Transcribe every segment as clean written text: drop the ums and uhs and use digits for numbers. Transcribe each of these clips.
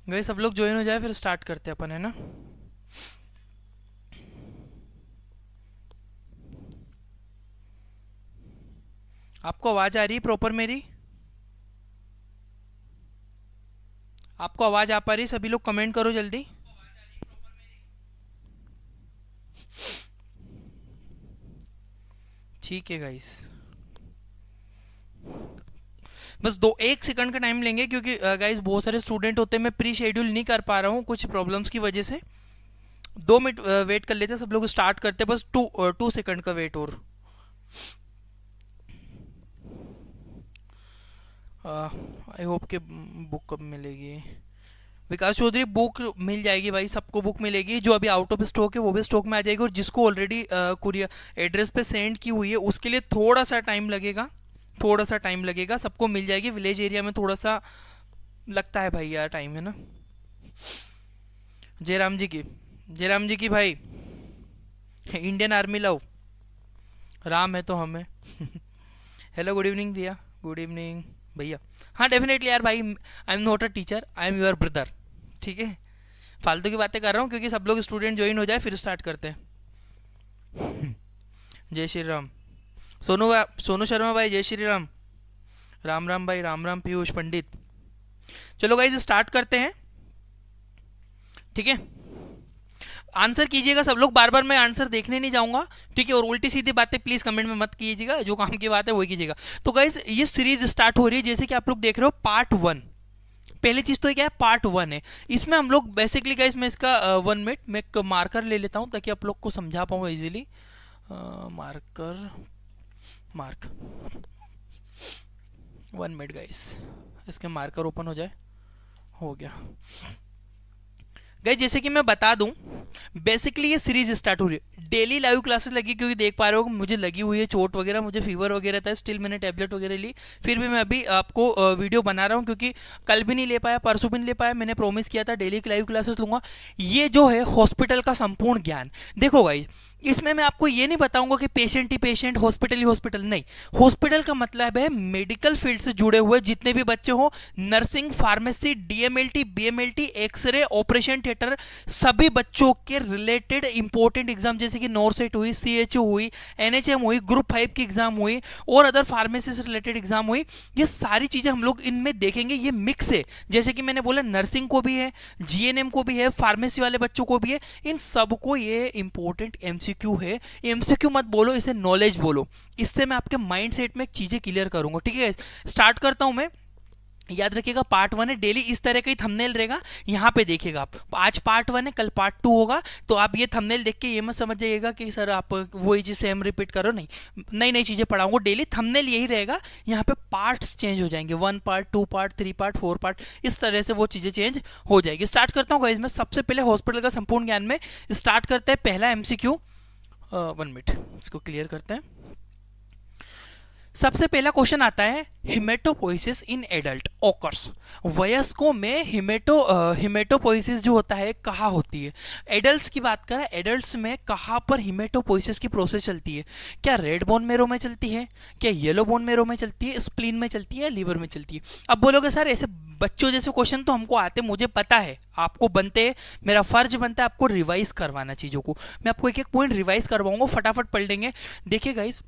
गए सब लोग ज्वाइन हो जाए फिर स्टार्ट करते हैं अपन, है ना। आपको आवाज आ रही है प्रॉपर मेरी? आपको आवाज आ पा रही? सभी लोग कमेंट करो जल्दी। ठीक है गाइस, बस 1 सेकंड का टाइम लेंगे क्योंकि गाइस बहुत सारे स्टूडेंट होते हैं, मैं प्री शेड्यूल नहीं कर पा रहा हूँ कुछ प्रॉब्लम्स की वजह से। 2 मिनट वेट कर लेते हैं, सब लोग स्टार्ट करते हैं, बस 2 सेकंड का वेट और। आई होप के बुक कब मिलेगी? विकास चौधरी बुक मिल जाएगी भाई, सबको बुक मिलेगी। जो अभी आउट ऑफ स्टॉक है वो भी स्टॉक में आ जाएगी, और जिसको ऑलरेडी कुरियर एड्रेस पे सेंड की हुई है उसके लिए थोड़ा सा टाइम लगेगा, थोड़ा सा टाइम लगेगा, सबको मिल जाएगी। विलेज एरिया में थोड़ा सा लगता है भाई यार टाइम, है ना। जयराम जी की, जयराम जी की भाई, इंडियन आर्मी लव, राम है तो हमें। हेलो गुड इवनिंग भैया, गुड इवनिंग भैया। हाँ डेफिनेटली यार भाई, I am not a teacher, I am your brother, ठीक है। फालतू की बातें कर रहा हूँ क्योंकि सब लोग स्टूडेंट ज्वाइन हो जाए फिर स्टार्ट करते हैं। जय श्री राम। सोनू शर्मा भाई जय श्री राम। राम राम भाई, राम राम पीयूष पंडित। चलो गाइज स्टार्ट करते हैं, ठीक है। आंसर कीजिएगा सब लोग, बार बार मैं आंसर देखने नहीं जाऊंगा, ठीक है। और उल्टी सीधी बातें प्लीज कमेंट में मत कीजिएगा, जो काम की बात है वही कीजिएगा। तो गाइज ये सीरीज स्टार्ट हो रही है, जैसे कि आप लोग देख रहे हो पार्ट 1। पहली चीज तो क्या है, पार्ट 1 है। इसमें हम लोग बेसिकली गाइज, मैं इसका 1 मिनट मैं एक मार्कर ले लेता हूँ ताकि आप लोग को समझा पाऊँ easily. Marker, mark, 1 minute guys, इसके मार्कर ओपन हो जाए। हो गया गाइस, जैसे कि मैं बता दूं, बेसिकली ये सीरीज स्टार्ट हो रही है। डेली लाइव क्लासेस लगी, क्योंकि देख पा रहे हो मुझे लगी हुई है चोट वगैरह, मुझे फीवर वगैरह था, स्टिल मैंने टैबलेट वगैरह ली, फिर भी मैं अभी आपको वीडियो बना रहा हूँ, क्योंकि कल भी नहीं ले पाया, परसों भी नहीं ले पाया। मैंने प्रॉमिस किया था डेली लाइव क्लासेस लूंगा। ये जो है हॉस्पिटल का संपूर्ण ज्ञान, देखो गाइज इसमें मैं आपको ये नहीं बताऊंगा कि पेशेंट ही पेशेंट, हॉस्पिटल ही हॉस्पिटल, नहीं। हॉस्पिटल का मतलब है मेडिकल फील्ड से जुड़े हुए जितने भी बच्चे हो, nursing, pharmacy, DMLT, BMLT, x ray, operation theatre, सभी बच्चों के रिलेटेड इंपॉर्टेंट एग्जाम, जैसे कि नॉरसेट हुई, सीएचओ हुई, एनएचएम हुई, ग्रुप 5 की एग्जाम हुई, और अदर फार्मेसी से रिलेटेड एग्जाम हुई, ये सारी चीजें हम लोग इनमें देखेंगे। ये मिक्स है, जैसे कि मैंने बोला नर्सिंग को भी है, जीएनएम को भी है, फार्मेसी वाले बच्चों को भी है, इन सबको ये इंपॉर्टेंट एमसीक्यू है। एमसीक्यू मत बोलो, इसे नॉलेज बोलो। इससे मैं आपके माइंड सेट में चीजें क्लियर करूंगा, ठीक है। स्टार्ट करता हूं मैं। याद रखिएगा पार्ट 1 है, डेली इस तरह का ही थंबनेल रहेगा, यहाँ पे देखिएगा आप। आज पार्ट 1 है, कल पार्ट 2 होगा, तो आप ये थंबनेल देख के ये मत समझ जाइएगा कि सर आप वही चीज सेम रिपीट करो, नहीं। नई नई चीजें पढ़ाऊंगा, डेली थंबनेल यही रहेगा, यहाँ पे पार्ट्स चेंज हो जाएंगे, 1 पार्ट, 2 पार्ट, 3 पार्ट, 4 पार्ट, इस तरह से वो चीजें चेंज हो जाएगी। स्टार्ट करता हूँ गाइस मैं, सबसे पहले हॉस्पिटल का संपूर्ण ज्ञान में स्टार्ट करते हैं। पहला एमसीक्यू, 1 मिनट इसको क्लियर करते हैं। सबसे पहला क्वेश्चन आता है, हिमेटोपोइसिस इन एडल्ट ऑकर्स, वयस्कों में हिमेटोपोइसिस जो होता है कहाँ होती है। एडल्ट्स की बात करें, एडल्ट्स में कहाँ पर हिमेटोपोइसिस की प्रोसेस चलती है? क्या रेड बोन मेरो में चलती है, क्या येलो बोन मेरो में चलती है, स्प्लीन में चलती है, लीवर में चलती है? अब बोलोगे सर ऐसे बच्चों जैसे क्वेश्चन तो हमको आते, मुझे पता है आपको बनते, मेरा फर्ज बनता है आपको रिवाइज करवाना चीजों को। मैं आपको एक एक पॉइंट रिवाइज करवाऊंगा, फटाफट पढ़ लेंगे। देखिए गाइस,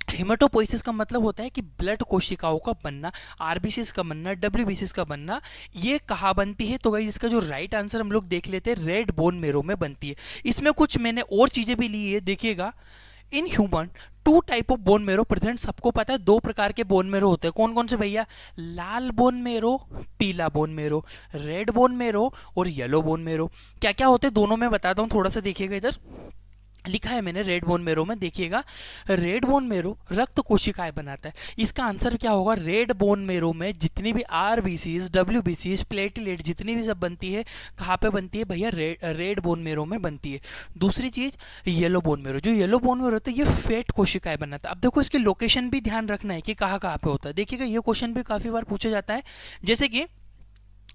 हिमेटोपोइसिस का मतलब होता है कि ब्लड कोशिकाओं का बनना, आरबीसीस का बनना, डब्ल्यूबीसीस का बनना। ये कहाँ बनती है? तो भाई इसका जो राइट आंसर हम लोग देख लेते हैं, रेड बोन मेरो में बनती है। इसमें कुछ मैंने और चीजें भी ली है, देखिएगा। In human 2 type of bone marrow present, सबको पता है 2 प्रकार के बोन मेरो होते हैं। कौन कौन से भैया? लाल बोन मेरो, पीला bone marrow, red bone marrow और येलो बोन मेरो। क्या क्या होते हैं दोनों में बताता हूँ, थोड़ा सा देखिएगा, इधर लिखा है मैंने रेड बोन मेरो में, देखिएगा। रेड बोन मेरो रक्त कोशिकाएं बनाता है। इसका आंसर क्या होगा? रेड बोन मेरो में जितनी भी आरबीसीज, डब्ल्यूबीसीज, प्लेटलेट जितनी भी सब बनती है, कहाँ पे बनती है भैया? रेड बोन मेरो में बनती है। दूसरी चीज येलो बोन मेरो, जो येलो बोन मेरो होता है ये फेट कोशिकाएं बनाता है। अब देखो इसकी लोकेशन भी ध्यान रखना है कि कहाँ कहाँ पे होता है। देखिएगा ये क्वेश्चन भी काफी बार पूछा जाता है, जैसे कि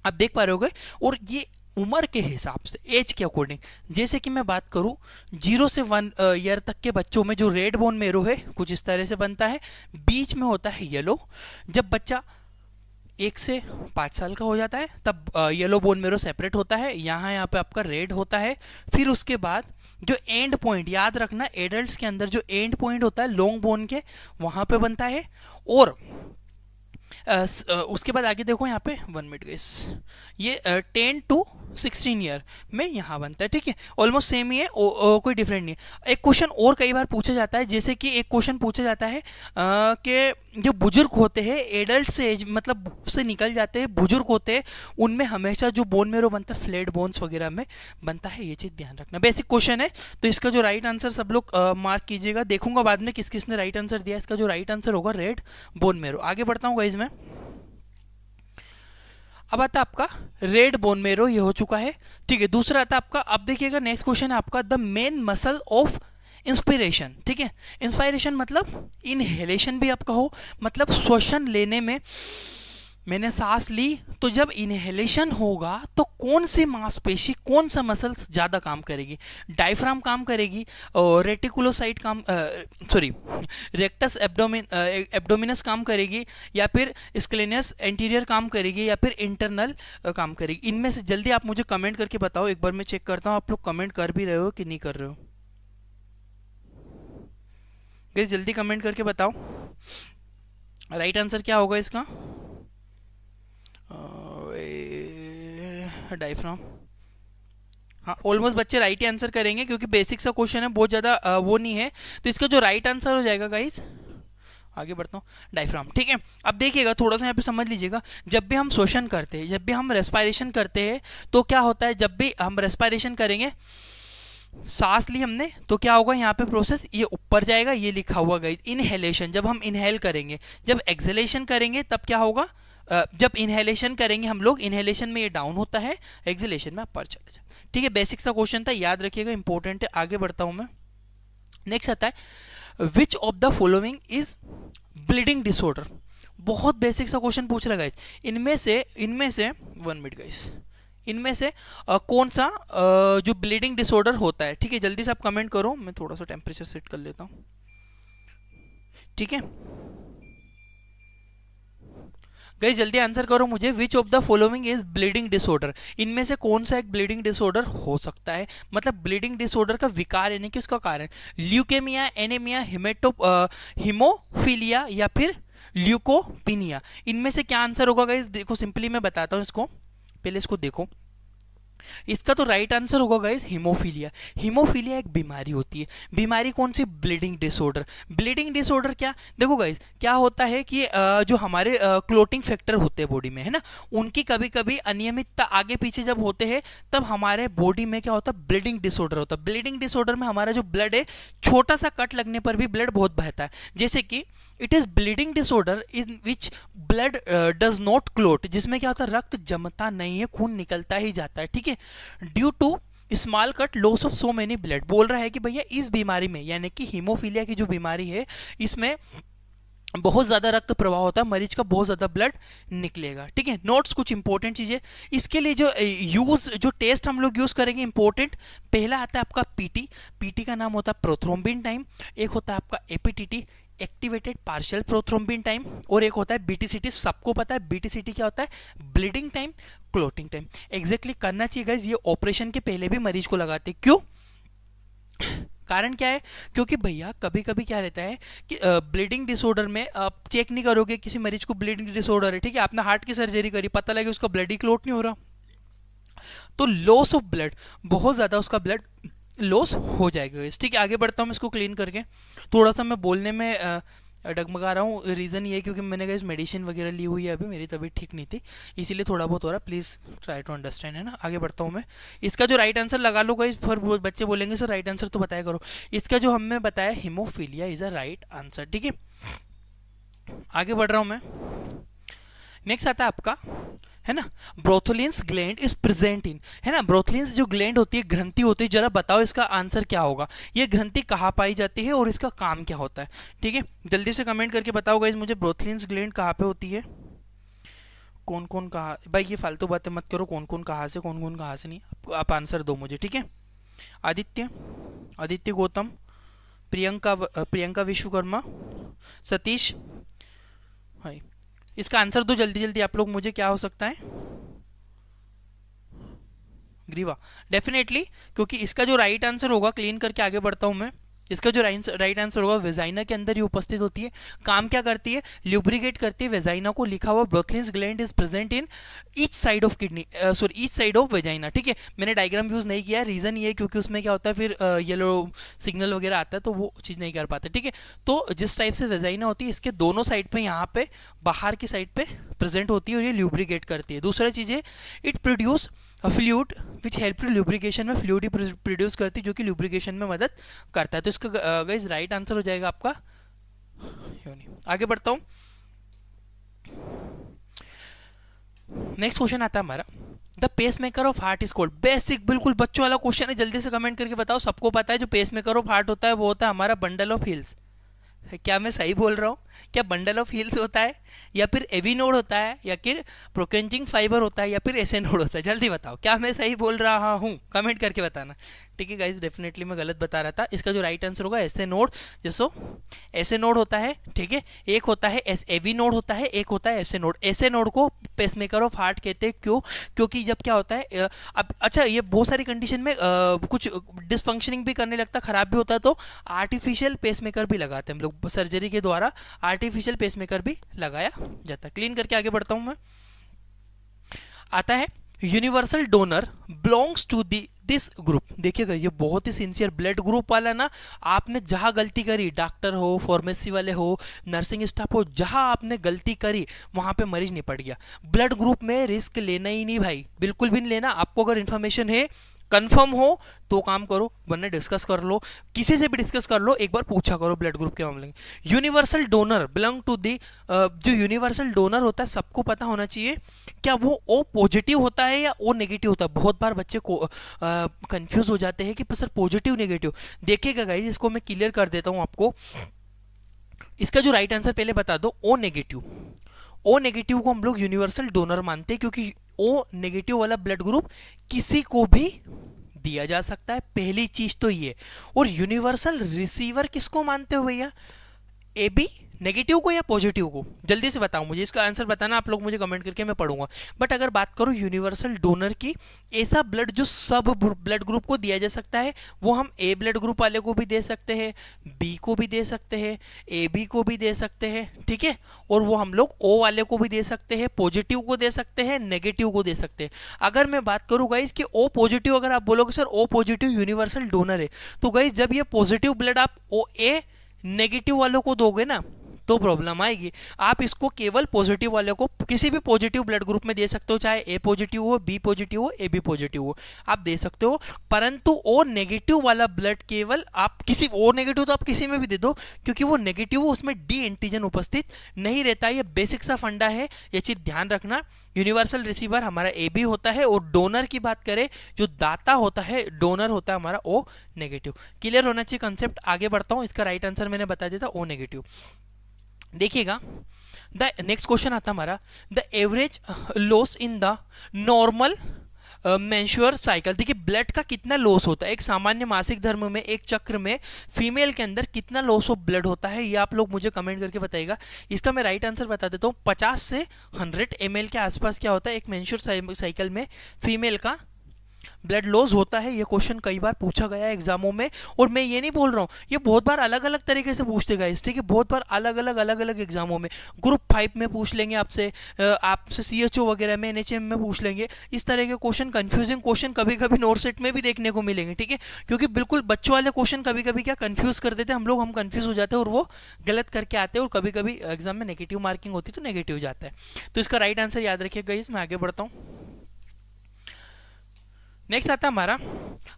आप देख पा रहे होगे। और ये उम्र के हिसाब से, एज के अकॉर्डिंग, जैसे कि मैं बात करूं 0 से 1 ईयर तक के बच्चों में जो रेड बोन मेरो है कुछ इस तरह से बनता है, बीच में होता है येलो। जब बच्चा 1 से 5 साल का हो जाता है तब येलो बोन मेरो सेपरेट होता है, यहाँ पे आपका रेड होता है। फिर उसके बाद जो एंड पॉइंट, याद रखना एडल्ट्स के अंदर जो एंड पॉइंट होता है लॉन्ग बोन के, वहाँ पे बनता है। और उसके बाद आगे देखो यहाँ पे 1 मिनट गैस, ये 10 to 16 ईयर में यहाँ बनता है, ठीक है, ऑलमोस्ट सेम ही है, कोई डिफरेंट नहीं है। एक क्वेश्चन और कई बार पूछा जाता है, जैसे कि एक क्वेश्चन पूछा जाता है कि जो बुजुर्ग होते हैं एडल्ट से एज मतलब से निकल जाते हैं, बुजुर्ग होते हैं, उनमें हमेशा जो बोन मेरो बनता है फ्लैट बोन्स वगैरह में बनता है, ये चीज़ ध्यान रखना। बेसिक क्वेश्चन है, तो इसका जो राइट आंसर सब लोग मार्क कीजिएगा। देखूंगा बाद में किस किसने राइट आंसर दिया, इसका जो राइट आंसर होगा रेड बोन मेरो। आगे बढ़ता हूँ गाइज मैं। अब आता है आपका रेड बोन मेरो, ये हो चुका है, ठीक है। दूसरा आता है आपका, अब देखिएगा नेक्स्ट क्वेश्चन है आपका the main muscle of inspiration, ठीक है। इंस्पायरेशन मतलब इनहेलेशन भी आप कहो, मतलब श्वसन लेने में मैंने सांस ली, तो जब इनहेलेशन होगा तो कौन सी मांसपेशी, कौन सा मसल ज़्यादा काम करेगी? डायफ्राम काम करेगी, और रेटिकुलोसाइट काम रेक्टस एब्डोमिनस काम करेगी, या फिर स्क्लेनियस एंटीरियर काम करेगी, या फिर इंटरनल काम करेगी? इनमें से जल्दी आप मुझे कमेंट करके बताओ, एक बार मैं चेक करता हूँ आप लोग कमेंट कर भी रहे हो कि नहीं कर रहे हो। गाइस जल्दी कमेंट करके बताओ राइट आंसर क्या होगा इसका। डायफ्राम, हाँ ऑलमोस्ट बच्चे राइट ही आंसर करेंगे क्योंकि बेसिक सा क्वेश्चन है, बहुत ज़्यादा वो नहीं है। तो इसका जो राइट आंसर हो जाएगा गाइस, आगे बढ़ता हूँ, डायफ्राम, ठीक है। अब देखिएगा थोड़ा सा यहाँ पे समझ लीजिएगा, जब भी हम श्वसन करते हैं, जब भी हम रेस्पायरेशन करते हैं, तो क्या होता है, जब भी हम रेस्पायरेशन करेंगे, सांस ली हमने, तो क्या होगा यहाँ पे प्रोसेस, ये ऊपर जाएगा, ये लिखा हुआ गाइस इनहेलेशन, जब हम इनहेल करेंगे। जब एक्सहेलेशन करेंगे तब क्या होगा, जब इनहेलेशन करेंगे हम लोग, इनहेलेशन में ये डाउन होता है, एक्सहेलेशन में अपर चला जाए, ठीक है। बेसिक सा क्वेश्चन था, याद रखिएगा, इंपॉर्टेंट है। आगे बढ़ता हूं मैं। नेक्स्ट आता है विच of the following is bleeding disorder. बहुत बेसिक सा क्वेश्चन पूछ रहा गाइस, इनमें से 1 मिनट गाइस, इनमें से कौन सा जो ब्लीडिंग डिसऑर्डर होता है, ठीक है। जल्दी से आप कमेंट करो, मैं थोड़ा सा टेम्परेचर सेट कर लेता हूँ, ठीक है गाइस, जल्दी आंसर करो मुझे, विच of the following is bleeding disorder. इनमें से कौन सा एक ब्लीडिंग डिसऑर्डर हो सकता है, मतलब ब्लीडिंग डिसऑर्डर का विकार यानी कि उसका कारण, ल्यूकेमिया, एनीमिया, हीमोफीलिया, या फिर ल्यूकोपिनिया। इनमें से क्या आंसर होगा गाइस, देखो सिंपली मैं बताता हूँ इसको, पहले इसको देखो। इसका तो राइट आंसर होगा गाइस हीमोफीलिया। हीमोफीलिया एक बीमारी होती है, बीमारी कौन सी, ब्लीडिंग डिसऑर्डर। ब्लीडिंग डिसऑर्डर क्या, देखो गाइस क्या होता है कि जो हमारे क्लोटिंग फैक्टर होते हैं बॉडी में, है ना, उनकी कभी कभी अनियमितता आगे पीछे जब होते हैं, तब हमारे बॉडी में क्या होता है, ब्लीडिंग डिसऑर्डर होता है। ब्लीडिंग डिसऑर्डर में हमारा जो ब्लड है, छोटा सा कट लगने पर भी ब्लड बहुत बहता है, जैसे कि it is bleeding disorder in which blood does not clot, जिसमें क्या होता है, रक्त जमता नहीं है, खून निकलता ही जाता है, ठीक है। Due to small cut loss of so many blood, बोल रहा है कि भैया इस बीमारी में, यानी कि हीमोफीलिया की जो बीमारी है, इसमें बहुत ज़्यादा रक्त प्रवाह होता है, मरीज का बहुत ज़्यादा ब्लड निकलेगा, ठीक है। नोट्स कुछ इंपॉर्टेंट चीज़ें इसके लिए, जो टेस्ट हम लोग यूज़ करेंगे इंपॉर्टेंट, पहला आता है आपका पीटी, पीटी का नाम होता है प्रोथ्रोम्बिन टाइम, एक होता है आपका APTT, activated partial prothrombin time, और एक होता है बीटीसीटी। सबको पता है बीटीसीटी क्या होता है, bleeding time, clotting time. Exactly करना चाहिए गाइस, ये ऑपरेशन के पहले भी मरीज को लगाते हैं, क्यों, कारण क्या है, क्योंकि भैया कभी कभी क्या रहता है कि ब्लीडिंग डिसऑर्डर में आप चेक नहीं करोगे, किसी मरीज को ब्लीडिंग डिसऑर्डर है, ठीक है, आपने हार्ट की सर्जरी करी, पता लगे उसका ब्लड ही क्लोट नहीं हो रहा, तो लॉस ऑफ ब्लड, बहुत ज़्यादा उसका ब्लड लॉस हो जाएगा, ठीक है। आगे बढ़ता हूँ मैं इसको क्लीन करके, थोड़ा सा मैं बोलने में डगमगा रहा हूँ, रीज़न ये है क्योंकि मैंने कहा मेडिसिन वगैरह ली हुई है, अभी मेरी तबीयत ठीक नहीं थी, इसीलिए थोड़ा बहुत हो रहा, प्लीज़ ट्राई टू अंडरस्टैंड, है ना। आगे बढ़ता हूँ मैं, इसका जो राइट आंसर लगा लो गाइस, फिर बच्चे बोलेंगे सर राइट आंसर तो बताया करो। इसका जो हमने बताया haemophilia is a right answer, ठीक है। आगे बढ़ रहा हूँ मैं। नेक्स्ट आता है आपका, है ना, ब्रोथोलिन्स ग्लैंड इज प्रेजेंट इन, है ना, ब्रोथोलिन्स जो ग्लैंड होती है, ग्रंथि होती है, जरा बताओ इसका आंसर क्या होगा, ये ग्रंथि कहाँ पाई जाती है और इसका काम क्या होता है, ठीक है। जल्दी से कमेंट करके बताओ गाइस मुझे, ब्रोथोलिन्स ग्लैंड कहाँ पे होती है, कौन कौन कहाँ, भाई ये फालतू बातें मत करो, कौन कौन कहाँ से नहीं, आप आंसर दो मुझे, ठीक है। आदित्य गौतम, प्रियंका विश्वकर्मा, सतीश, हाय, इसका आंसर दो जल्दी जल्दी आप लोग मुझे, क्या हो सकता है? ग्रीवा, डेफिनेटली, क्योंकि इसका जो राइट आंसर होगा, क्लीन करके आगे बढ़ता हूं मैं, इसका जो राइट आंसर होगा वेजाइना के अंदर ही उपस्थित होती है। काम क्या करती है? ल्यूब्रिकेट करती है वेजाइना को। लिखा हुआ Bartholin's gland is present in each side of kidney, sorry each side of vagina. ठीक है, मैंने डायग्राम यूज नहीं किया, रीजन ये क्योंकि उसमें क्या होता है फिर येलो सिग्नल वगैरह आता है तो वो चीज़ नहीं कर पाते। ठीक है, तो जिस टाइप से वेजाइना होती है इसके दोनों साइड पे, यहाँ पे बाहर की साइड पे प्रेजेंट होती है और ये ल्यूब्रिकेट करती है। दूसरा चीज़ है, it produce fluid which help to lubrication, में फ्लूइड प्रोड्यूस करती है जो कि ल्यूब्रिकेशन में मदद करता है। तो इसका गाइस राइट आंसर हो जाएगा आपका योनि। आगे बढ़ता हूं, नेक्स्ट क्वेश्चन आता है हमारा, the pacemaker of heart is called. Basic बिल्कुल बच्चों वाला क्वेश्चन है, जल्दी से कमेंट करके बताओ। सबको पता है जो पेस मेकर ऑफ हार्ट होता है वो होता है हमारा बंडल ऑफ हिल्स। क्या मैं सही बोल रहा हूँ? क्या बंडल ऑफ हिल्स होता है, या फिर एवी नोड होता है, या फिर प्रोकेंजिंग फाइबर होता है, या फिर एसे नोड होता है? जल्दी बताओ, क्या मैं सही बोल रहा हूँ? कमेंट करके बताना। ठीक है गाइस, डेफिनेटली मैं गलत बता रहा था। इसका जो राइट आंसर होगा एसे नोड, जैसो एसे नोड होता है। ठीक है, एक होता है एवी नोड होता है, एक होता है एसे नोड। एसे नोड को पेसमेकर ऑफ हार्ट कहते हैं। क्यों? क्योंकि जब क्या होता है, अब अच्छा ये बहुत सारी कंडीशन में कुछ डिसफंक्शनिंग भी करने लगता, खराब भी होता है, तो आर्टिफिशियल पेसमेकर भी लगाते हैं हम लोग, सर्जरी के द्वारा आर्टिफिशियल पेसमेकर भी लगाया जाता है। क्लीन करके आगे बढ़ता हूं मैं। आता है universal donor belongs to this group. देखिएगा ये बहुत ही सिंसियर ब्लड ग्रुप वाला ना, आपने जहां गलती करी, डॉक्टर हो, फार्मेसी वाले हो, नर्सिंग स्टाफ हो, जहां आपने गलती करी वहां पे मरीज निपट गया। ब्लड ग्रुप में रिस्क लेना ही नहीं भाई, बिल्कुल भी नहीं लेना। आपको अगर इन्फॉर्मेशन है, कंफर्म हो तो काम करो, वरना डिस्कस कर लो, किसी से भी डिस्कस कर लो, एक बार पूछा करो ब्लड ग्रुप के मामले में। Universal donor belong to the, जो यूनिवर्सल डोनर होता है सबको पता होना चाहिए, क्या वो ओ पॉजिटिव होता है या ओ नेगेटिव होता है? बहुत बार बच्चे को कंफ्यूज हो जाते हैं कि सर पॉजिटिव नेगेटिव। देखिएगा गाइस, इसको मैं क्लियर कर देता हूं आपको। इसका जो राइट आंसर पहले बता दो, ओ नेगेटिव। ओ नेगेटिव को हम लोग यूनिवर्सल डोनर मानते हैं, क्योंकि ओ नेगेटिव वाला ब्लड ग्रुप किसी को भी दिया जा सकता है, पहली चीज तो ये। और यूनिवर्सल रिसीवर किसको मानते हो भैया? ए बी नेगेटिव को या पॉजिटिव को? जल्दी से बताओ मुझे, इसका आंसर बताना आप लोग मुझे कमेंट करके, मैं पढ़ूंगा। बट अगर बात करूं यूनिवर्सल डोनर की, ऐसा ब्लड जो सब ब्लड ग्रुप को दिया जा सकता है, वो हम ए ब्लड ग्रुप वाले को भी दे सकते हैं, बी को भी दे सकते हैं, ए बी को भी दे सकते हैं। ठीक है, और वो हम लोग ओ वाले को भी दे सकते हैं, पॉजिटिव को दे सकते हैं, नेगेटिव को दे सकते हैं। अगर मैं बात करूं गाइस कि ओ पॉजिटिव, अगर आप बोलोगे sir O positive universal donor है, तो गाइस जब ये पॉजिटिव ब्लड आप ओ ए नेगेटिव वालों को दोगे ना तो प्रॉब्लम आएगी। आप इसको केवल पॉजिटिव वाले को किसी भी पॉजिटिव ब्लड ग्रुप में दे सकते हो, चाहे ए पॉजिटिव हो, बी पॉजिटिव हो, ए बी पॉजिटिव हो, आप दे सकते हो। परंतु ओ नेगेटिव वाला ब्लड केवल आप किसी, ओ नेगेटिव तो आप किसी में भी दे दो, क्योंकि वो नेगेटिव हो उसमें डी एंटीजन उपस्थित नहीं रहता। ये बेसिक सा फंडा है, ये चीज ध्यान रखना। यूनिवर्सल रिसीवर हमारा ए बी होता है, और डोनर की बात करें, जो दाता होता है, डोनर होता है हमारा ओ नेगेटिव। क्लियर होना चाहिए कंसेप्ट। आगे बढ़ता हूं, इसका राइट आंसर मैंने बता दिया था, ओ नेगेटिव। देखिएगा, द नेक्स्ट क्वेश्चन आता हमारा, the average loss in the normal menstrual cycle. देखिए ब्लड का कितना लॉस होता है एक सामान्य मासिक धर्म में, एक चक्र में फीमेल के अंदर कितना लॉस ऑफ ब्लड होता है, ये आप लोग मुझे कमेंट करके बताइएगा। इसका मैं राइट आंसर बता देता हूँ, 50 से 100 ml के आसपास क्या होता है एक मेंस्ट्रुअल साइकिल में फीमेल का ब्लड लॉस होता है। ये क्वेश्चन कई बार पूछा गया है एग्जामों में, और मैं ये नहीं बोल रहा हूँ, ये बहुत बार अलग अलग तरीके से पूछते गए। ठीक है, बहुत बार अलग अलग एग्जामों में, ग्रुप 5 में पूछ लेंगे आपसे, आपसे CHO वगैरह में, NHM में पूछ लेंगे। इस तरह के क्वेश्चन, कंफ्यूजिंग क्वेश्चन कभी कभी नोट सेट में भी देखने को मिलेंगे। ठीक है, क्योंकि बिल्कुल बच्चों वाले क्वेश्चन कभी कभी क्या कंफ्यूज कर देते हैं हम लोग, हम कंफ्यूज हो जाते हैं और वो गलत करके आते हैं, और कभी कभी एग्जाम में नेगेटिव मार्किंग होती है तो नेगेटिव जाता है। तो इसका राइट आंसर याद रखिएगा। मैं आगे बढ़ता हूँ। नेक्स्ट आता है हमारा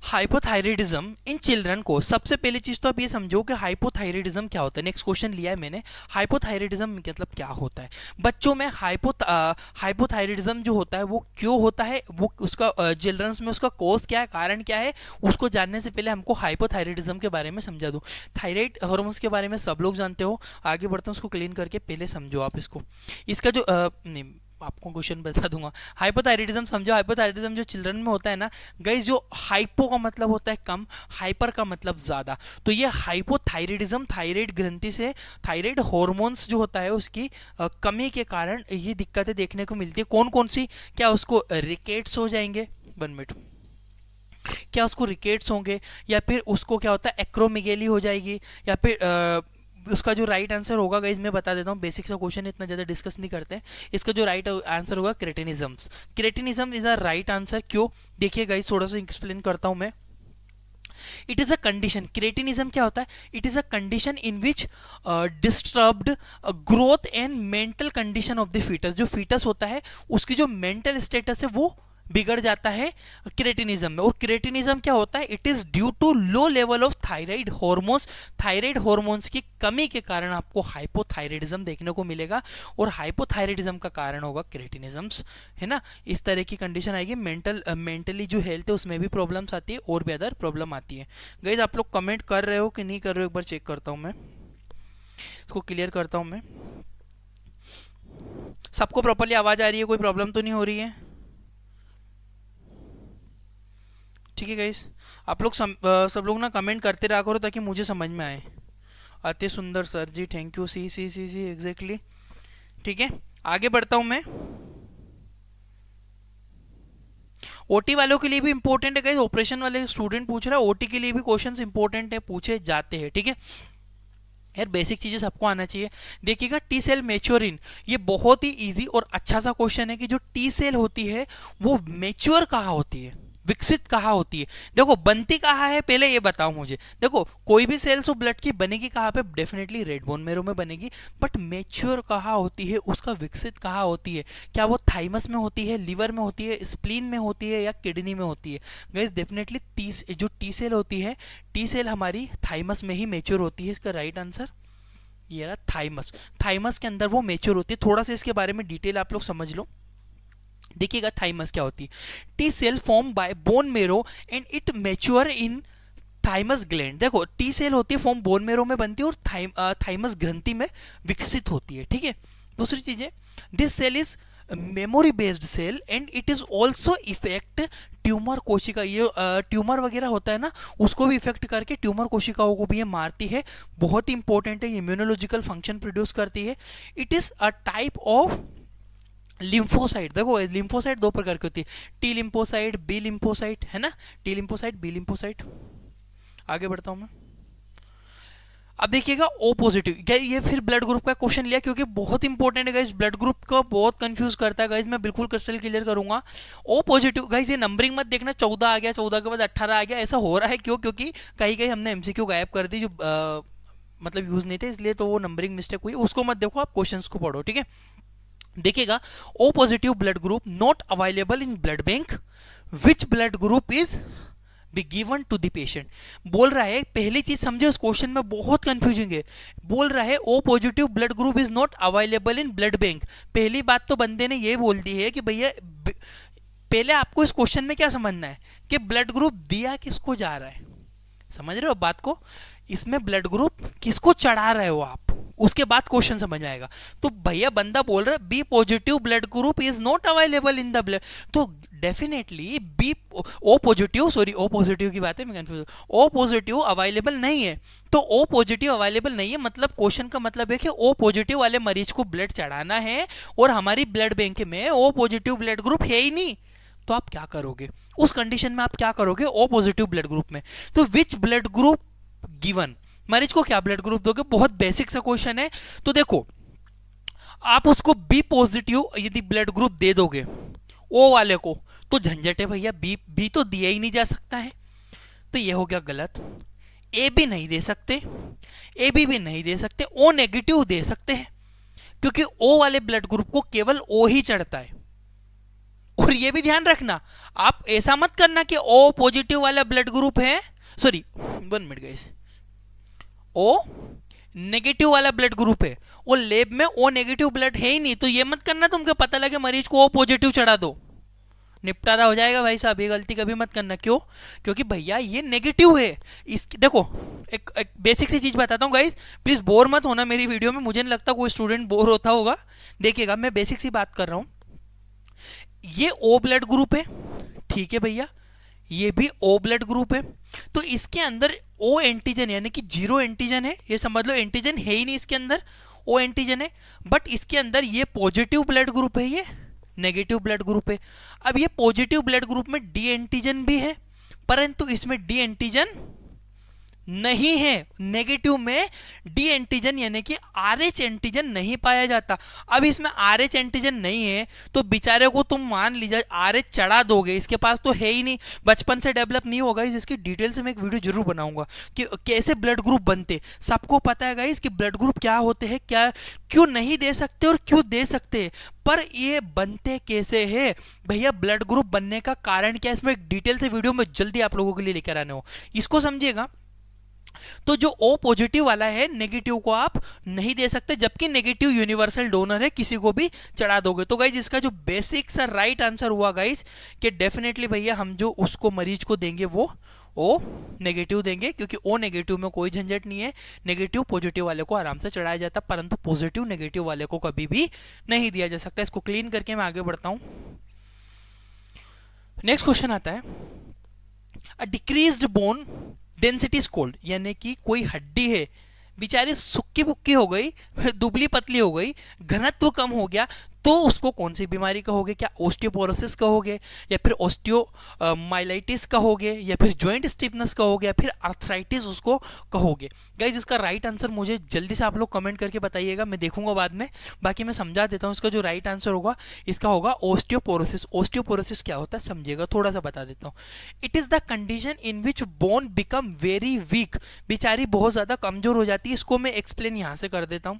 हाइपोथायराइडिज्म इन चिल्ड्रन को। सबसे पहली चीज तो आप ये समझो कि हाइपोथायराइडिज्म क्या होता है। नेक्स्ट क्वेश्चन लिया है मैंने, हाइपोथायराइडिज्म मतलब क्या होता है बच्चों में। हाइपोथायराइडिज्म जो होता है वो क्यों होता है, वो उसका चिल्ड्रंस में उसका कॉज क्या है, कारण क्या है, उसको जानने से पहले हमको हाइपोथायराइडिज्म के बारे में समझा दूं। थायराइड हार्मोन्स के बारे में सब लोग जानते हो, आगे बढ़ते हैं उसको क्लीन करके, पहले समझो आप इसको। इसका जो नहीं आपको क्वेश्चन बता दूंगा। हाइपोथायराइडिज्म समझो, हाइपोथायराइडिज्म जो चिल्ड्रन में होता है ना गाइस, जो हाइपो का मतलब होता है कम, हाइपर का मतलब ज़्यादा। तो ये हाइपोथायराइडिज्म थायराइड ग्रंथि से थायराइड हॉर्मोन्स जो होता है उसकी कमी के कारण ये दिक्कतें देखने को मिलती है। कौन कौन सी? क्या उसको रिकेट्स हो जाएंगे, 1 मिनट, क्या उसको रिकेट्स होंगे, या फिर उसको क्या होता है एक्रोमेगेली हो जाएगी, या फिर उसका जो राइट आंसर होगा गाइज मैं बता देता हूँ, बेसिक सा क्वेश्चन इतना ज़्यादा डिस्कस नहीं करते हैं। इसका जो राइट आंसर होगा cretinism. Cretinism is a right answer. क्यों? देखिए गाइज थोड़ा सा एक्सप्लेन करता हूँ मैं। It is a condition, cretinism क्या होता है? It is a condition in which disturbed growth and mental condition of the foetus. जो फीटस होता है उसकी जो मेंटल स्टेटस है वो बिगड़ जाता है क्रेटिनिज्म में। और क्रेटिनिज्म क्या होता है? It is due to low level of thyroid hormones. Thyroid hormones की कमी के कारण आपको हाइपोथायराइडिज्म देखने को मिलेगा, और हाइपोथायराइडिज्म का कारण होगा क्रेटिनिज्म्स, है ना। इस तरह की कंडीशन आएगी। मेंटली जो हेल्थ है उसमें भी प्रॉब्लम्स आती है, और भी अदर प्रॉब्लम आती है। गाइज आप लोग कमेंट कर रहे हो कि नहीं कर रहे हो, एक बार चेक करता हूँ मैं, इसको क्लियर करता हूँ मैं। सबको प्रॉपरली आवाज आ रही है? कोई प्रॉब्लम तो नहीं हो रही है? ठीक है गाइस, आप लोग सब लोग ना कमेंट करते रहा करो ताकि मुझे समझ में आए। अति सुंदर sir ji, thank you. See exactly. ठीक है, आगे बढ़ता हूं मैं। ओटी वालों के लिए भी इंपॉर्टेंट है गाइस, ऑपरेशन वाले स्टूडेंट पूछ रहा है, ओटी के लिए भी क्वेश्चंस इंपॉर्टेंट है, पूछे जाते हैं। ठीक है यार, बेसिक चीजें सबको आना चाहिए। देखिएगा टी सेल मेच्योरिन, ये बहुत ही इजी और अच्छा सा क्वेश्चन है कि जो टी सेल होती है वो मेच्योर कहाँ होती है, विकसित कहाँ होती है। देखो बनती कहाँ है पहले ये बताओ मुझे। देखो कोई भी सेल्स ऑफ ब्लड की बनेगी कहाँ पे? डेफिनेटली रेड बोन मेरो में बनेगी, बट मेच्योर कहाँ होती है, उसका विकसित कहाँ होती है? क्या वो थाइमस में होती है, लिवर में होती है, स्प्लीन में होती है, या किडनी में होती है? गाइस डेफिनेटली जो टी सेल होती है, टी सेल हमारी थाइमस में ही मेच्योर होती है। इसका राइट आंसर ये रहा थाइमस। थाइमस के अंदर वो मेच्योर होती है। थोड़ा सा इसके बारे में डिटेल आप लोग समझ लो। देखिएगा थाइमस क्या होती है। T cell form by bone marrow and it mature in thymus gland. देखो टी सेल होती है फॉर्म बोन मेरो में बनती है और थाइमस ग्रंथि में विकसित होती है। ठीक है, दूसरी चीज है this cell is memory based cell and it is also effect tumour कोशिका। ये ट्यूमर वगैरह होता है ना उसको भी इफेक्ट करके ट्यूमर कोशिकाओं को भी ये मारती है। बहुत ही इंपॉर्टेंट है, इम्यूनोलॉजिकल फंक्शन प्रोड्यूस करती है। It is a type of lymphocyte. देखो लिम्फोसाइट दो प्रकार की होती है, टी लिम्फोसाइट, बी लिम्फोसाइट, है ना। T lymphocyte, B lymphocyte. आगे बढ़ता हूं मैं। अब देखिएगा ओ पॉजिटिव, क्या ये फिर ब्लड ग्रुप का क्वेश्चन लिया क्योंकि बहुत इंपॉर्टेंट है गाइस, ब्लड ग्रुप को बहुत कंफ्यूज करता है गाइस, मैं बिल्कुल क्रिस्टल क्लियर करूंगा। ओ पॉजिटिव गाइस, ये नंबरिंग मत देखना, 14 आ गया, 14 के बाद 18 आ गया, ऐसा हो रहा है क्यों? क्योंकि कहीं कहीं हमने एमसीक्यू गायब कर दी जो मतलब यूज नहीं थे, इसलिए तो वो नंबरिंग मिस्टेक हुई। उसको मत देखो, आप क्वेश्चंस को पढ़ो। ठीक है, देखिएगा O positive blood group not available in blood bank, which blood group is be given to the patient. बोल रहा है, पहली चीज समझो इस क्वेश्चन में बहुत कंफ्यूजिंग है। बोल रहा है O positive blood group is not available in blood bank. पहली बात तो बंदे ने ये बोल दी है कि भैया पहले आपको इस क्वेश्चन में क्या समझना है कि ब्लड ग्रुप दिया किसको जा रहा है। समझ रहे हो बात को? इसमें ब्लड ग्रुप किसको चढ़ा रहे हो आप, उसके बाद क्वेश्चन समझ में आएगा। तो भैया बंदा बोल रहा है B positive blood group is not available in the blood, तो definitely B O positive, sorry O positive की बात है, मैं कंफ्यूज, ओ पॉजिटिव अवेलेबल नहीं है। तो ओ पॉजिटिव अवेलेबल नहीं है मतलब क्वेश्चन का मतलब है कि ओ पॉजिटिव वाले मरीज को ब्लड चढ़ाना है और हमारी ब्लड बैंक में ओ पॉजिटिव ब्लड ग्रुप है ही नहीं। तो आप क्या करोगे उस कंडीशन में? आप क्या करोगे ओ पॉजिटिव ब्लड ग्रुप में? तो विच ब्लड ग्रुप गिवन, मरीज को क्या ब्लड ग्रुप दोगे? बहुत बेसिक सा क्वेश्चन है। तो देखो आप उसको बी पॉजिटिव यदि ब्लड ग्रुप दे दोगे ओ वाले को तो झंझट है भैया, बी तो दिया ही नहीं जा सकता है, तो ये हो गया गलत। ए भी नहीं दे सकते, ए भी नहीं दे सकते, ओ नेगेटिव दे सकते हैं क्योंकि ओ वाले ब्लड ग्रुप को केवल ओ ही चढ़ता है। और ये भी ध्यान रखना, आप ऐसा मत करना कि ओ पॉजिटिव वाला ब्लड ग्रुप है, sorry 1 minute guys, O negative वाला ब्लड ग्रुप है और लैब में ओ नेगेटिव ब्लड है ही नहीं, तो ये मत करना तुमको पता लगे मरीज को ओ पॉजिटिव चढ़ा दो, निपटारा हो जाएगा भाई साहब। ये गलती कभी मत करना। क्यों? क्योंकि भैया ये नेगेटिव है। इसकी देखो एक बेसिक सी चीज बताता हूँ गाइस, प्लीज बोर मत होना मेरी वीडियो में, मुझे नहीं लगता कोई स्टूडेंट बोर होता होगा। देखिएगा मैं बेसिक सी बात कर रहा हूँ। ये ओ ब्लड ग्रुप है, ठीक है भैया, ये भी ओ ब्लड ग्रुप है। तो इसके अंदर ओ एंटीजन यानी कि जीरो एंटीजन है, ये समझ लो एंटीजन है ही नहीं इसके अंदर, ओ एंटीजन है। बट इसके अंदर ये पॉजिटिव ब्लड ग्रुप है, ये नेगेटिव ब्लड ग्रुप है। अब ये पॉजिटिव ब्लड ग्रुप में डी एंटीजन भी है, परंतु इसमें डी एंटीजन नहीं है। नेगेटिव में डी एंटीजन यानी कि आरएच एंटीजन नहीं पाया जाता। अब इसमें आरएच एंटीजन नहीं है तो बेचारे को तुम मान लीजिए आरएच चढ़ा दोगे, इसके पास तो है ही नहीं, बचपन से डेवलप नहीं होगा। इसकी डिटेल से मैं एक वीडियो जरूर बनाऊंगा कि कैसे ब्लड ग्रुप बनते। सबको पता है गाइस कि ब्लड ग्रुप क्या होते हैं, क्या क्यों नहीं दे सकते और क्यों दे सकते हैं, पर ये बनते कैसे हैं भैया, ब्लड ग्रुप बनने का कारण क्या है, इसमें एक डिटेल से वीडियो में जल्दी आप लोगों के लिए लेकर आने हो, इसको समझिएगा। तो जो ओ पॉजिटिव वाला है, नेगेटिव को आप नहीं दे सकते, जबकि नेगेटिव यूनिवर्सल डोनर है, किसी को भी चढ़ा दोगे। तो गाइज इसका जो बेसिक सा राइट आंसर हुआ गाइज कि डेफिनेटली भैया हम जो उसको मरीज को देंगे वो ओ नेगेटिव देंगे, क्योंकि ओ नेगेटिव में कोई झंझट नहीं है। नेगेटिव पॉजिटिव वाले को आराम से चढ़ाया जाता, परंतु पॉजिटिव नेगेटिव वाले को कभी भी नहीं दिया जा सकता। इसको क्लीन करके मैं आगे बढ़ता हूं। नेक्स्ट क्वेश्चन आता है, a decreased bone density is called, यानी कि कोई हड्डी है बेचारी सुक्की पुक्की हो गई, दुबली पतली हो गई, घनत्व कम हो गया, तो उसको कौन सी बीमारी कहोगे? क्या ओस्टियोपोरोसिस कहोगे, या फिर ओस्टियोमाइलाइटिस कहोगे, या फिर जॉइंट स्टिफनेस कहोगे, या फिर आर्थराइटिस उसको कहोगे? गाइज इसका राइट आंसर मुझे जल्दी से आप लोग कमेंट करके बताइएगा, मैं देखूंगा बाद में, बाकी मैं समझा देता हूँ। इसका जो राइट आंसर होगा इसका होगा ओस्टियोपोरोसिस। ओस्टियोपोरोसिस क्या होता है समझिएगा, थोड़ा सा बता देता हूँ। It is the condition in which bone become very weak, बेचारी बहुत ज्यादा कमजोर हो जाती है। इसको मैं एक्सप्लेन यहां से कर देता हूं।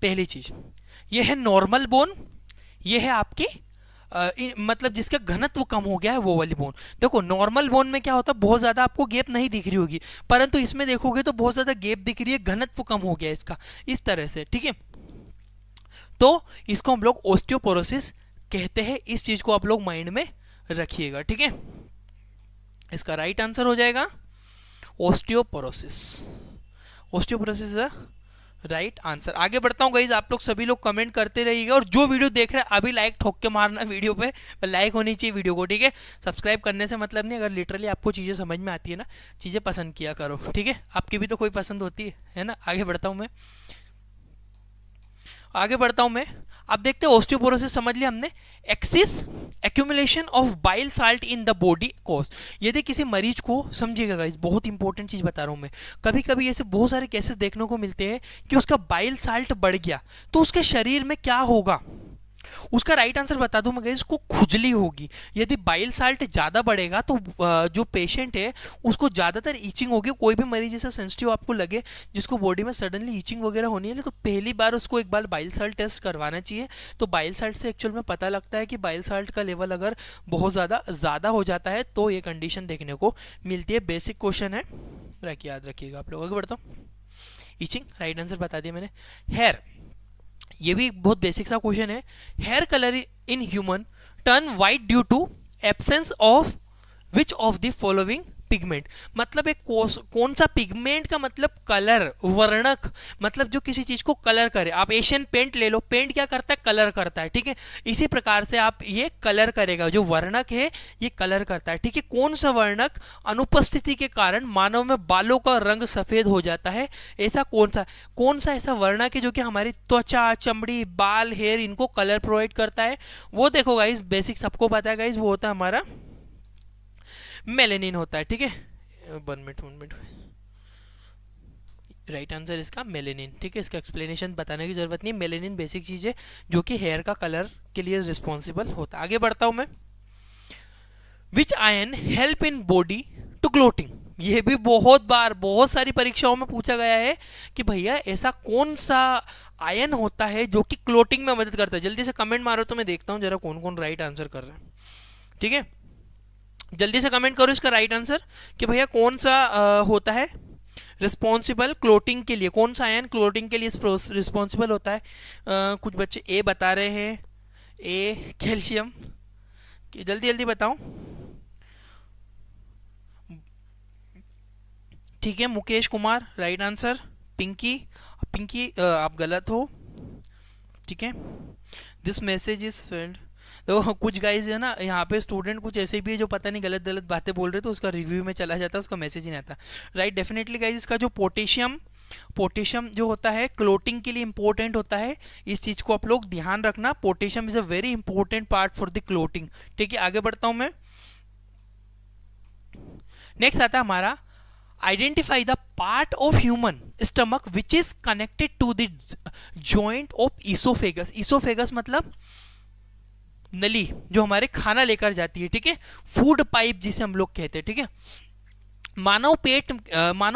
पहली चीज ये है नॉर्मल बोन, ये है आपकी मतलब जिसका घनत्व कम हो गया है वो वाली बोन। देखो नॉर्मल बोन में क्या होता है, बहुत ज्यादा आपको गैप नहीं दिख रही होगी, परंतु इसमें देखोगे तो बहुत ज्यादा गैप दिख रही है, घनत्व कम हो गया है इसका, इस तरह से, ठीक है। तो इसको हम लोग ओस्टियोपोरोसिस कहते हैं। इस चीज को आप लोग माइंड में रखिएगा, ठीक है। इसका राइट आंसर हो जाएगा osteoporosis. Osteoporosis is right answer. आगे बढ़ता हूँ गाइज, आप लोग सभी लोग कमेंट करते रहिएगा, और जो वीडियो देख रहे हैं अभी लाइक ठोक के मारना वीडियो पे, लाइक होनी चाहिए वीडियो को, ठीक है। सब्सक्राइब करने से मतलब नहीं, अगर लिटरली आपको चीज़ें समझ में आती है ना, चीज़ें पसंद किया करो, ठीक है। आपकी भी तो कोई पसंद होती है ना। आगे बढ़ता हूँ मैं, आगे बढ़ता हूं मैं। अब देखते हैं ओस्टियोपोरोसिस समझ लिया हमने। Axis accumulation of bile salt in the body cause, यदि किसी मरीज को, समझिएगा गाइस बहुत इंपॉर्टेंट चीज बता रहा हूं मैं, कभी कभी ऐसे बहुत सारे केसेस देखने को मिलते हैं कि उसका बाइल साल्ट बढ़ गया, तो उसके शरीर में क्या होगा? उसका राइट आंसर बता दूं मैं गाइस, उसको खुजली होगी। यदि बाइल साल्ट ज्यादा बढ़ेगा तो जो पेशेंट है उसको ज्यादातर ईचिंग होगी। कोई भी मरीज ऐसा सेंसिटिव आपको लगे जिसको बॉडी में सडनली ईचिंग वगैरह होनी है, तो पहली बार उसको एक बार बाइल साल्ट टेस्ट करवाना चाहिए। तो बाइल साल्ट से एक्चुअल में पता लगता है कि बाइल साल्ट का लेवल अगर बहुत ज्यादा हो जाता है तो ये कंडीशन देखने को मिलती है। बेसिक क्वेश्चन है, याद रखिएगा आप लोग। आगे बढ़ता हूँ। ईचिंग राइट आंसर बता दिया मैंने। हेयर, ये भी बहुत बेसिक सा क्वेश्चन है। Hair colour in human turn white due to absence of which of the following pigment, मतलब एक कौन सा पिगमेंट का मतलब कलर, वर्णक, मतलब जो किसी चीज को कलर करे। आप एशियन पेंट ले लो, पेंट क्या करता है? कलर करता है, ठीक है। इसी प्रकार से आप ये कलर करेगा, जो वर्णक है ये कलर करता है, ठीक है। कौन सा वर्णक अनुपस्थिति के कारण मानव में बालों का रंग सफेद हो जाता है? ऐसा कौन सा ऐसा वर्णक है जो कि हमारी त्वचा, चमड़ी, बाल, हेयर इनको कलर प्रोवाइड करता है? वो देखो गाइस, बेसिक सबको पता है गाइस, वो होता है हमारा मेलेनिन होता है, ठीक है। 1 मिनट, राइट आंसर इसका मेलेनिन, ठीक है। इसका एक्सप्लेनेशन बताने की जरूरत नहीं, मेलेनिन बेसिक चीज है जो कि हेयर का कलर के लिए रिस्पॉन्सिबल होता है। आगे बढ़ता हूं मैं। Which ion help in body to clotting, ये भी बहुत सारी परीक्षाओं में पूछा गया है कि भैया ऐसा कौन सा आयन होता है जो कि क्लोटिंग में मदद करता है। जल्दी से कमेंट मारो तो मैं देखता हूं जरा कौन कौन राइट आंसर कर रहा है, ठीक है। जल्दी से कमेंट करो इसका राइट आंसर कि भैया कौन सा होता है रिस्पॉन्सिबल क्लोटिंग के लिए, कौन सा आयन क्लोटिंग के लिए रिस्पॉन्सिबल होता है। कुछ बच्चे ए बता रहे हैं, ए कैल्शियम, जल्दी जल्दी बताओ, ठीक है। Mukesh Kumar right answer. पिंकी आप गलत हो। ठीक है, दिस मैसेज इज फेल्ड। तो कुछ गाइज है ना यहाँ पे स्टूडेंट कुछ ऐसे भी है जो पता नहीं गलत गलत बातें बोल रहे, तो उसका रिव्यू में चला जाता है, उसका मैसेज ही नहीं आता। राइट, डेफिनेटली गाइज इसका जो पोटेशियम जो होता है क्लोटिंग के लिए इंपॉर्टेंट होता है, इस चीज को आप लोग ध्यान रखना। Potassium is a very important part for the clotting. ठीक है, आगे बढ़ता हूं मैं। नेक्स्ट आता है हमारा identify the part of human stomach which is connected to the joint of oesophagus. Oesophagus मतलब नली जो हमारे खाना लेकर जाती है, ठीक है, फूड पाइप जिसे हम लोग कहते हैं। ठीक है, मानव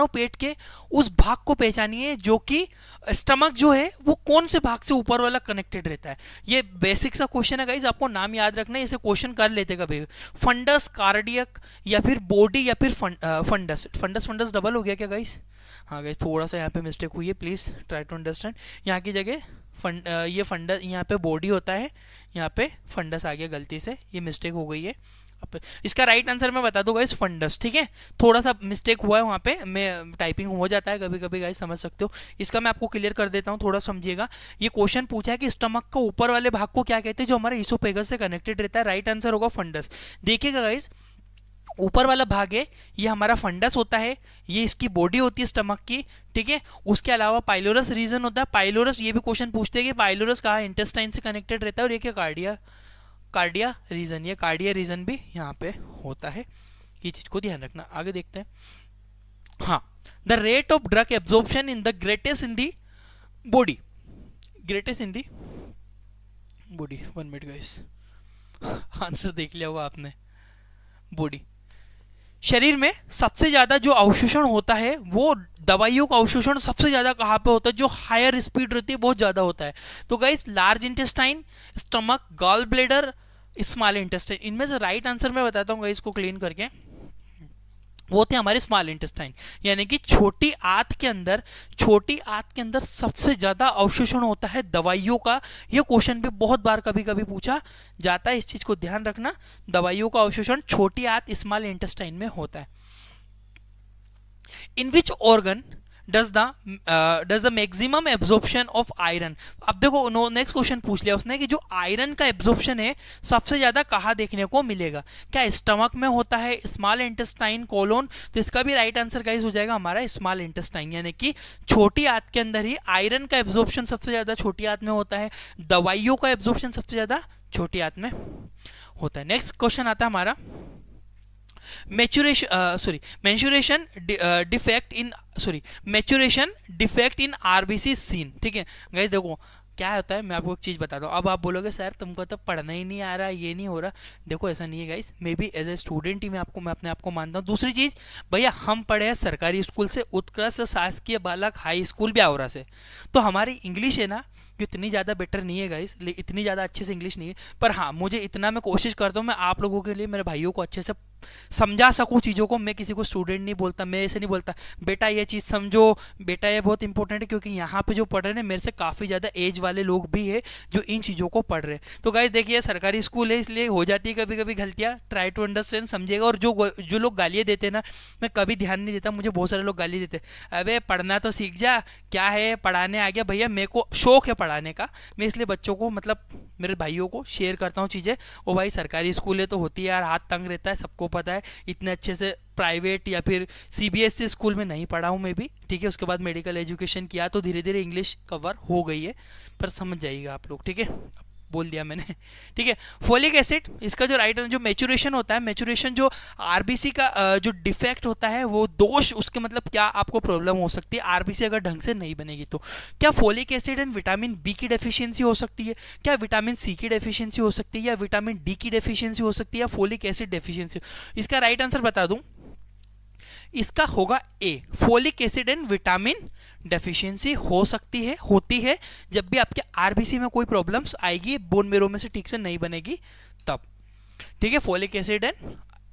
पेट के उस भाग को पहचानिए जो कि स्टमक जो है वो कौन से भाग से ऊपर वाला कनेक्टेड रहता है। ये बेसिक सा क्वेश्चन है गाइज, आपको नाम याद रखना है, इसे क्वेश्चन कर लेते कभी। फंडस, कार्डियक या फिर बॉडी या फिर फंडस डबल हो गया क्या गाइज? हाँ गाइज, थोड़ा सा यहाँ पे मिस्टेक हुई है, प्लीज ट्राई टू अंडरस्टैंड। यहाँ की जगह ये फंडस, यहाँ पे बॉडी होता है, यहाँ पे फंडस आ गया गलती से, ये मिस्टेक हो गई है। इसका राइट आंसर मैं बता दूंगा इस फंडस। ठीक है, थोड़ा सा मिस्टेक हुआ है वहाँ पे, मैं टाइपिंग हो जाता है कभी कभी गाइस, समझ सकते हो। इसका मैं आपको क्लियर कर देता हूँ, थोड़ा समझिएगा। ये क्वेश्चन पूछा है कि स्टमक का ऊपर वाले भाग को क्या कहते हैं जो हमारे ईसोफेगस से कनेक्टेड रहता है। राइट आंसर होगा फंडस। देखिएगा गाइस, ऊपर वाला भाग है ये हमारा फंडस होता है, ये इसकी बॉडी होती है स्टमक की। ठीक है, उसके अलावा पाइलोरस रीजन होता है। पाइलोरस, ये भी क्वेश्चन पूछते हैं कि पाइलोरस कहाँ इंटेस्टाइन से कनेक्टेड रहता है, और ये क्या कार्डिया रीजन, ये कार्डिया रीजन भी यहाँ पे होता है। ये चीज को ध्यान रखना। आगे देखते हैं। हाँ, the rate of drug absorption in the greatest in the body, greatest in the body. 1 minute guys, answer देख लिया होगा आपने। बॉडी, शरीर में सबसे ज्यादा जो अवशोषण होता है वो दवाइयों का अवशोषण सबसे ज्यादा कहाँ पे होता है? जो हायर स्पीड रहती है बहुत ज्यादा होता है। तो guys, large intestine, stomach, gall bladder, small intestine, इनमें से राइट आंसर मैं बताता हूँ गाइस को क्लीन करके, वो थे हमारे स्मॉल इंटेस्टाइन, यानी कि छोटी आंत के अंदर सबसे ज्यादा अवशोषण होता है दवाइयों का। ये क्वेश्चन भी बहुत बार कभी कभी पूछा जाता है, इस चीज को ध्यान रखना। दवाइयों का अवशोषण छोटी आंत स्मॉल इंटेस्टाइन में होता है। In which organ does the maximum absorption of iron. अब देखो, नेक्स्ट क्वेश्चन पूछ लिया उसने कि जो आयरन का एब्जॉर्प्शन है सबसे ज्यादा कहाँ देखने को मिलेगा? क्या स्टमक में होता है, स्मॉल इंटेस्टाइन, कोलोन? तो इसका भी राइट आंसर गाइस हो जाएगा हमारा स्मॉल इंटेस्टाइन, यानी कि छोटी आंत के अंदर ही आयरन का एब्जॉर्प्शन सबसे ज्यादा छोटी आंत में होता है, दवाइयों का एब्जॉर्प्शन सबसे ज्यादा छोटी आंत में होता है। नेक्स्ट क्वेश्चन आता है हमारा maturation defect in RBC seen. ठीक है गाइस, देखो क्या होता है, मैं आपको एक चीज बताता हूँ। अब आप बोलोगे सर तुमको तो पढ़ना ही नहीं आ रहा, ये नहीं हो रहा। देखो ऐसा नहीं है guys, maybe as a student ही मैं अपने आप को मानता हूँ। दूसरी चीज भैया, हम पढ़े हैं सरकारी स्कूल से, उत्कृष्ट शासकीय बालक हाई स्कूल ब्यावरा से, तो हमारी इंग्लिश है ना जो इतनी ज़्यादा बेटर नहीं है गाइस, इतनी ज़्यादा अच्छे से इंग्लिश नहीं है। पर हाँ, मुझे इतना मैं कोशिश करता हूँ मैं आप लोगों के लिए, मेरे भाइयों को अच्छे से समझा सकूँ चीज़ों को। मैं किसी को स्टूडेंट नहीं बोलता, मैं ऐसे नहीं बोलता बेटा ये चीज़ समझो, बेटा ये बहुत इंपॉर्टेंट है, क्योंकि यहाँ पे जो पढ़ रहे हैं मेरे से काफ़ी ज़्यादा एज वाले लोग भी है जो इन चीज़ों को पढ़ रहे हैं। तो गाइस देखिए, सरकारी स्कूल है इसलिए हो जाती है कभी कभी गलतियाँ, ट्राई टू अंडरस्टैंड, समझिएगा। और जो लोग गालियाँ देते हैं ना, मैं कभी ध्यान नहीं देता, मुझे बहुत सारे लोग गाली देते, अबे पढ़ना तो सीख जा, क्या है पढ़ाने आ गया। भैया मेरे को शौक है पढ़ाने का, मैं इसलिए बच्चों को, मतलब मेरे भाइयों को शेयर करता हूँ चीज़ें। ओ भाई, सरकारी स्कूल है तो होती है यार, हाथ तंग रहता है, सबको पता है। इतने अच्छे से प्राइवेट या फिर सीबीएसई स्कूल में नहीं पढ़ा हूँ मैं भी। ठीक है, उसके बाद मेडिकल एजुकेशन किया तो धीरे धीरे इंग्लिश कवर हो गई है, पर समझ जाइएगा आप लोग। ठीक है, बोल दिया मैंने। ठीक है, फोलिक एसिड, इसका जो राइट जो मैच्योरेशन होता है, मैच्योरेशन जो आरबीसी का जो डिफेक्ट होता है, वो दोष, उसके मतलब क्या आपको प्रॉब्लम हो सकती है आरबीसी अगर ढंग से नहीं बनेगी तो? क्या folic acid and vitamin B की डेफिशिएंसी हो सकती है, क्या विटामिन सी की डेफिशिएंसी हो सकती है, या विटामिन डी की डेफिशिएंसी हो सकती है, या फोलिक एसिड डेफिशिएंसी? इसका राइट आंसर बता दूं, इसका होगा A, folic acid and vitamin deficiency हो सकती है, होती है जब भी आपके आरबीसी में कोई प्रॉब्लम्स आएगी, बोन मेरो में से ठीक से नहीं बनेगी तब। ठीक है, folic acid and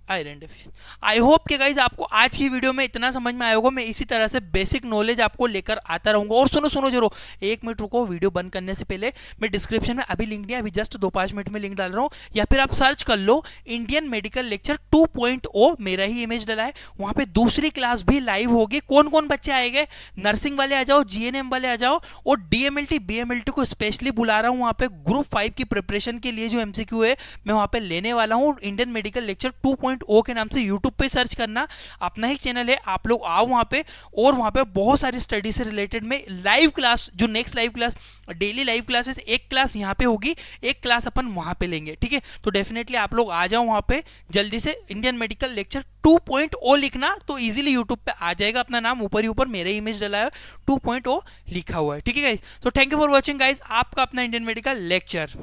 iron deficiency. I hope कि गाइज आपको आज की वीडियो में इतना समझ में आया होगा। मैं इसी तरह से बेसिक नॉलेज आपको लेकर आता रहूंगा। और सुनो सुनो जरूर, 1 मिनट रुको, वीडियो बंद करने से पहले मैं डिस्क्रिप्शन में अभी लिंक नहीं, अभी जस्ट 2-5 मिनट में लिंक डाल रहा हूँ, या फिर आप सर्च कर लो इंडियन मेडिकल लेक्चर 2.0, मेरा ही इमेज डला है, वहां पे दूसरी क्लास भी लाइव होगी। कौन कौन बच्चे आएंगे? नर्सिंग वाले आ जाओ, जीएनएम वाले आ जाओ, और डीएमएलटी बीएमएलटी को स्पेशली बुला रहा हूँ वहां पे ग्रुप 5 की प्रिपरेशन के लिए। जो एमसीक्यू है मैं वहां पे लेने वाला हूँ। इंडियन मेडिकल लेक्चर 2.0 के नाम से यूट्यूब पे सर्च करना, अपना ही चैनल है, आप लोग आओ वहां पे। और वहां पे बहुत सारी स्टडी से रिलेटेड में लाइव क्लास, जो next live class, daily live classes, एक क्लास यहाँ पे होगी, एक क्लास अपन वहां पे लेंगे, ठीक है? तो डेफिनेटली आप लोग आ जाओ वहां पे जल्दी से। इंडियन मेडिकल लेक्चर 2.0 लिखना तो इजीली यूट्यूब पे आ जाएगा, अपना नाम ऊपर ही ऊपर मेरे इमेज डला है, 2.0 लिखा हुआ है, ठीक है गाइज? तो thank you for watching guys, आपका अपना इंडियन मेडिकल लेक्चर।